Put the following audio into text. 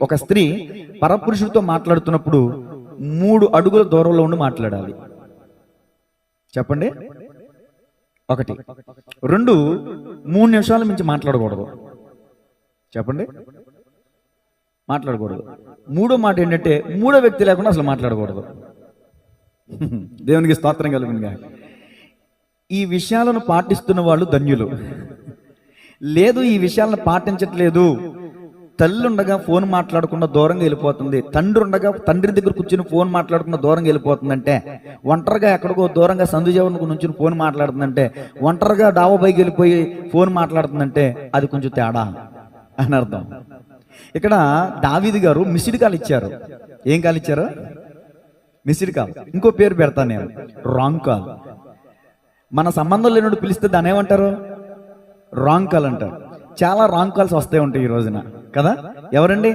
ఒక స్త్రీ పరపురుషుడితో మాట్లాడుతున్నప్పుడు 3 అడుగుల దూరంలో ఉండి మాట్లాడాలి. చెప్పండి. 1. 2, 3 నిమిషాల మించి మాట్లాడకూడదు. చెప్పండి. మాట్లాడకూడదు. 3వ మాట ఏంటంటే 3వ వ్యక్తి లేకుండా అసలు మాట్లాడకూడదు. దేవునికి స్తోత్రం కలుగునుగా. ఈ విషయాలను పాటిస్తున్న వాళ్ళు ధన్యులు. లేదు, ఈ విషయాలను పాటించట్లేదు, తల్లి ఉండగా ఫోన్ మాట్లాడకుండా దూరంగా వెళ్ళిపోతుంది, తండ్రి ఉండగా తండ్రి దగ్గర కూర్చుని ఫోన్ మాట్లాడకుండా దూరంగా వెళ్ళిపోతుందంటే, ఒంటరిగా ఎక్కడికో దూరంగా సందుజీవనకు నుంచి ఫోన్ మాట్లాడుతుందంటే, ఒంటరిగా డాబా పైకి వెళ్ళిపోయి ఫోన్ మాట్లాడుతుందంటే అది కొంచెం తేడా అని అర్థం. ఇక్కడ దావీదు గారు మిస్డ్ కాల్ ఇచ్చారు. ఏం కాల్ ఇచ్చారు? Missed call. ఇంకో పేరు పెడతాను నేను, రాంగ్ కాల్. మన సంబంధం లేనోడు పిలిస్తే దాన్ని ఏమంటారు? రాంగ్ కాల్ అంటారు. చాలా రాంగ్ కాల్స్ వస్తూ ఉంటాయి ఈ రోజున కదా. ఎవరండి?